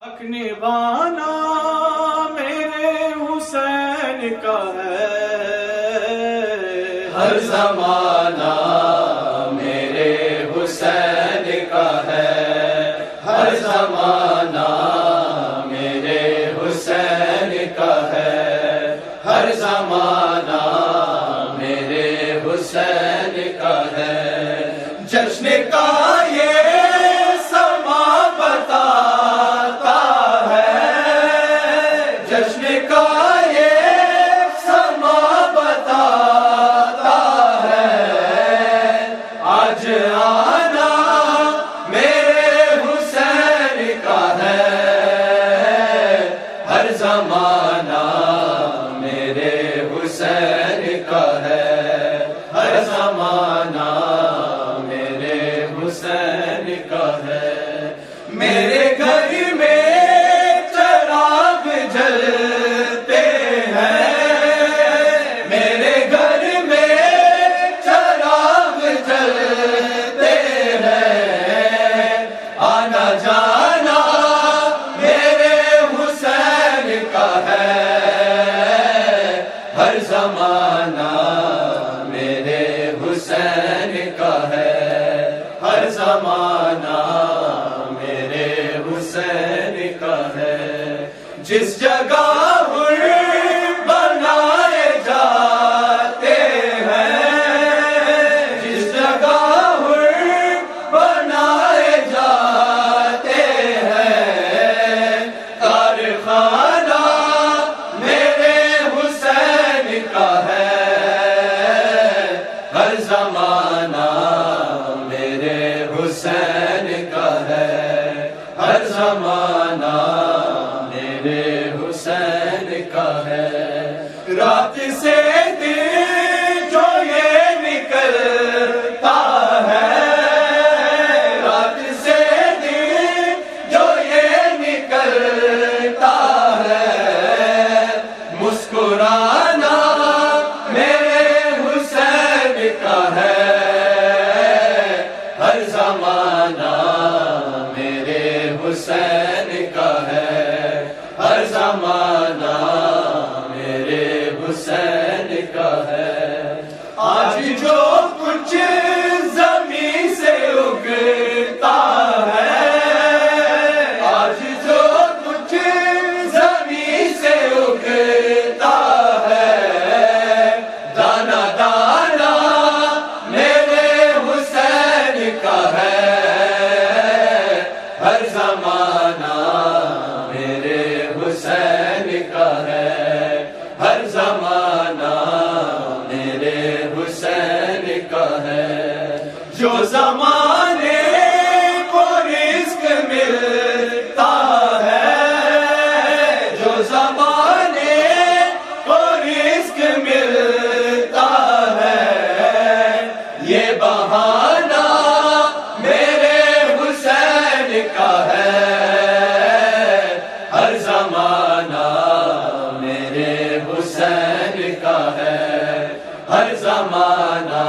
حق نبھانا میرے حسین کا ہے، ہر زمانہ میرے حسین کا ہے، ہر زمانہ میرے حسین کا ہے، ہر زمانہ میرے حسین کا ہے۔ جشن کا یہ سما بتاتا ہے، جشن کا یہ سما بتاتا ہے، آج آنا میرے حسین کا ہے، ہر زمانہ میرے حسین کا ہے، ہر زمانہ میرے حسین کا ہے۔ میرے گھر میں چراغ جلتے ہیں، میرے گھر میں چراغ جلتے ہیں، آنا جانا میرے حسین کا ہے، ہر زمانہ میرے حسین کا ہے، ہر زمانہ میرے حسین کا ہے۔ جس جگہ بنائے جاتے ہیں، جس جگہ بنائے جاتے ہیں، کارخانہ میرے حسین کا ہے، ہر زمانہ میرے حسین کا ہے، ہر زمانہ میرے حسین کا ہے۔ رات سے دن جو یہ نکلتا ہے، رات سے دن جو یہ نکلتا ہے، مسکرانا میرے حسین کا ہے، ہر زمانہ میرے حسین کا ہے، ہر زمانہ میرے حسین کا ہے۔ آج جو کچھ زمین سے اگتا ہے، آج جو کچھ زمین سے اگتا ہے، دانا دانا میرے حسین کا ہے، ہر زمانہ میرے حسین کا ہے، ہر زمانہ میرے حسین کا ہے۔ جو زمانے کو رزق ملتا ہے، جو زمانے کو رزق ملتا ہے، یہ بہانہ میرے حسین کا ہے، ہر زمانہ میرے حسین کا ہے، ہر زمانہ